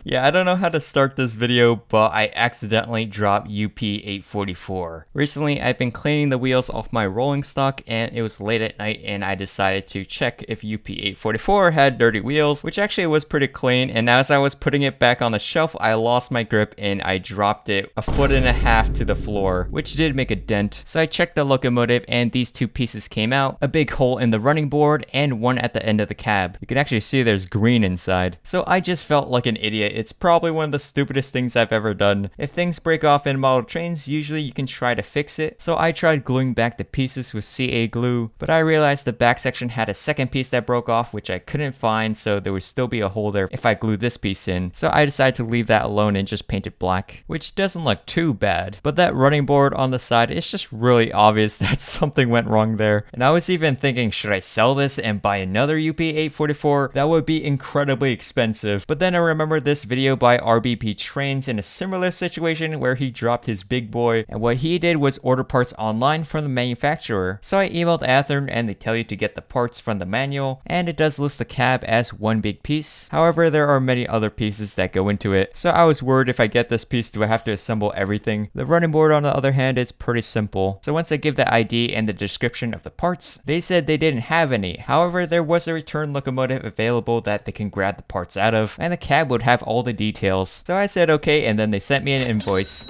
Yeah, I don't know how to start this video, but I accidentally dropped UP844. Recently, I've been cleaning the wheels off my rolling stock, and it was late at night, and I decided to check if UP844 had dirty wheels, which actually was pretty clean, and as I was putting it back on the shelf, I lost my grip and I dropped it 1.5 feet to the floor, which did make a dent. So I checked the locomotive, and these two pieces came out, a big hole in the running board, and one at the end of the cab. You can actually see there's green inside. So I just felt like an idiot. It's probably one of the stupidest things I've ever done. If things break off in model trains, usually you can try to fix it. So I tried gluing back the pieces with CA glue, but I realized the back section had a second piece that broke off, which I couldn't find, so there would still be a hole there if I glued this piece in. So I decided to leave that alone and just paint it black, which doesn't look too bad. But that running board on the side, it's just really obvious that something went wrong there. And I was even thinking, should I sell this and buy another UP844? That would be incredibly expensive. But then I remembered this video by RBP Trains in a similar situation where he dropped his big boy, and what he did was order parts online from the manufacturer. So I emailed Athearn, and they tell you to get the parts from the manual, and it does list the cab as one big piece. However, there are many other pieces that go into it. So I was worried, if I get this piece, do I have to assemble everything? The running board, on the other hand, is pretty simple. So once I give the ID and the description of the parts, they said they didn't have any. However, there was a return locomotive available that they can grab the parts out of, and the cab would have all the details. So I said okay, and then they sent me an invoice.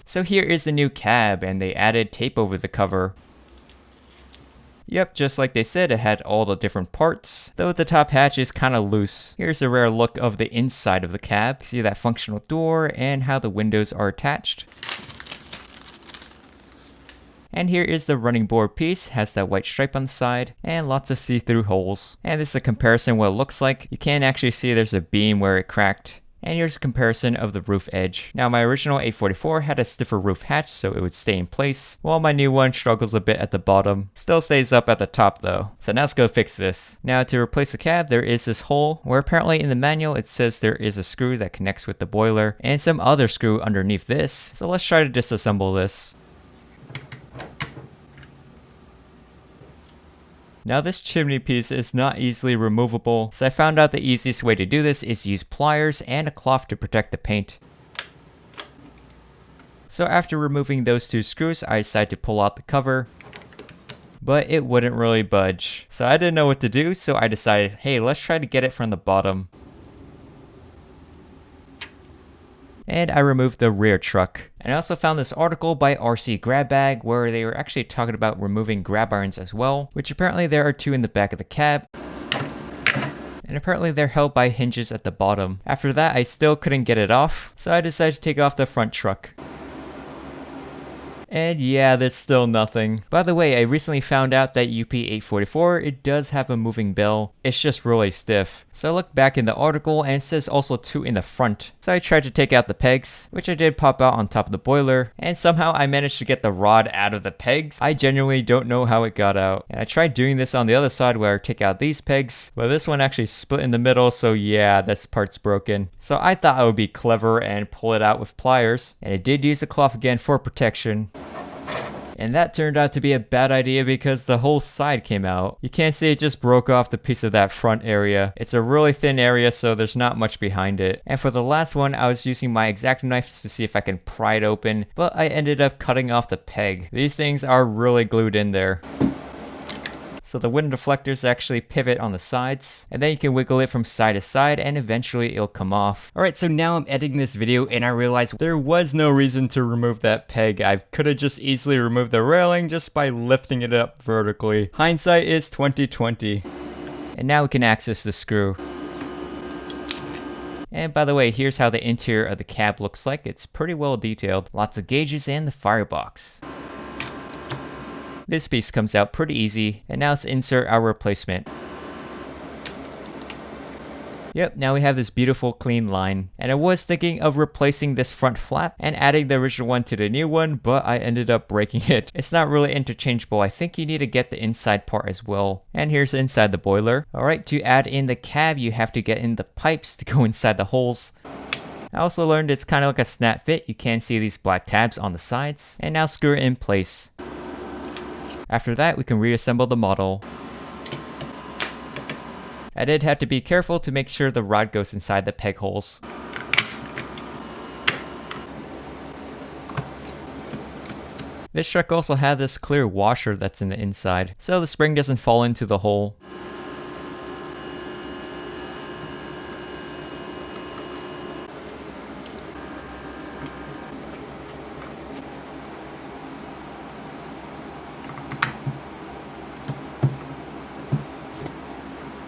So here is the new cab, and they added tape over the cover. Yep, just like they said, it had all the different parts, though the top hatch is kind of loose. Here's a rare look of the inside of the cab. See that functional door and how the windows are attached. And here is the running board piece, has that white stripe on the side, and lots of see-through holes. And this is a comparison what it looks like. You can actually see there's a beam where it cracked. And here's a comparison of the roof edge. Now my original 844 had a stiffer roof hatch so it would stay in place, while my new one struggles a bit at the bottom. Still stays up at the top though. So now let's go fix this. Now to replace the cab, there is this hole where apparently in the manual it says there is a screw that connects with the boiler and some other screw underneath this. So let's try to disassemble this. Now this chimney piece is not easily removable, so I found out the easiest way to do this is use pliers and a cloth to protect the paint. So after removing those two screws, I decided to pull out the cover, but it wouldn't really budge. So I didn't know what to do, so I decided, hey, let's try to get it from the bottom. And I removed the rear truck. And I also found this article by RC Grab Bag where they were actually talking about removing grab irons as well, which apparently there are two in the back of the cab. And apparently they're held by hinges at the bottom. After that, I still couldn't get it off, so I decided to take off the front truck. And yeah, that's still nothing. By the way, I recently found out that UP844, it does have a moving bell. It's just really stiff. So I looked back in the article and it says also two in the front. So I tried to take out the pegs, which I did pop out on top of the boiler. And somehow I managed to get the rod out of the pegs. I genuinely don't know how it got out. And I tried doing this on the other side where I take out these pegs, but this one actually split in the middle. So yeah, this part's broken. So I thought I would be clever and pull it out with pliers. And I did use the cloth again for protection. And that turned out to be a bad idea because the whole side came out. You can't see it just broke off the piece of that front area. It's a really thin area, so there's not much behind it. And for the last one, I was using my X-Acto knife to see if I can pry it open, but I ended up cutting off the peg. These things are really glued in there. So the window deflectors actually pivot on the sides, and then you can wiggle it from side to side and eventually it'll come off. Alright, so now I'm editing this video and I realized there was no reason to remove that peg. I could have just easily removed the railing just by lifting it up vertically. Hindsight is 2020. And now we can access the screw. And by the way, here's how the interior of the cab looks like. It's pretty well detailed. Lots of gauges and the firebox. This piece comes out pretty easy, and now let's insert our replacement. Yep, now we have this beautiful clean line. And I was thinking of replacing this front flap and adding the original one to the new one, but I ended up breaking it. It's not really interchangeable. I think you need to get the inside part as well. And here's inside the boiler. Alright, to add in the cab, you have to get in the pipes to go inside the holes. I also learned it's kind of like a snap fit. You can see these black tabs on the sides, and now screw it in place. After that, we can reassemble the model. I did have to be careful to make sure the rod goes inside the peg holes. This truck also had this clear washer that's in the inside, so the spring doesn't fall into the hole.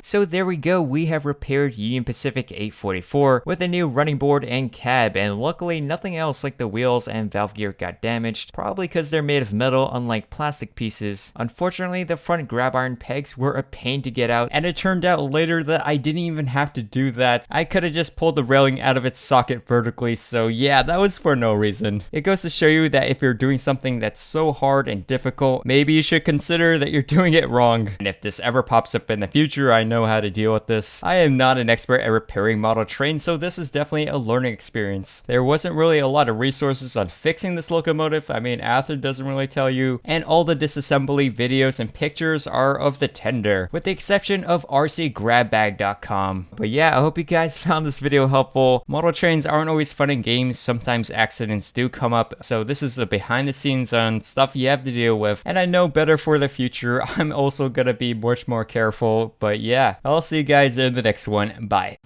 So there we go, we have repaired Union Pacific 844 with a new running board and cab, and luckily nothing else like the wheels and valve gear got damaged, probably because they're made of metal unlike plastic pieces. Unfortunately, the front grab iron pegs were a pain to get out, and it turned out later that I didn't even have to do that. I could have just pulled the railing out of its socket vertically, so yeah, that was for no reason. It goes to show you that if you're doing something that's so hard and difficult, maybe you should consider that you're doing it wrong. And if this ever pops up in the future, I know how to deal with this. I am not an expert at repairing model trains, so this is definitely a learning experience. There wasn't really a lot of resources on fixing this locomotive. I mean, Athearn doesn't really tell you, and all the disassembly videos and pictures are of the tender, with the exception of rcgrabbag.com. But yeah, I hope you guys found this video helpful. Model trains aren't always fun in games, sometimes accidents do come up, so this is a behind the scenes on stuff you have to deal with, and I know better for the future. I'm also gonna be much more careful, but yeah, I'll see you guys in the next one. Bye.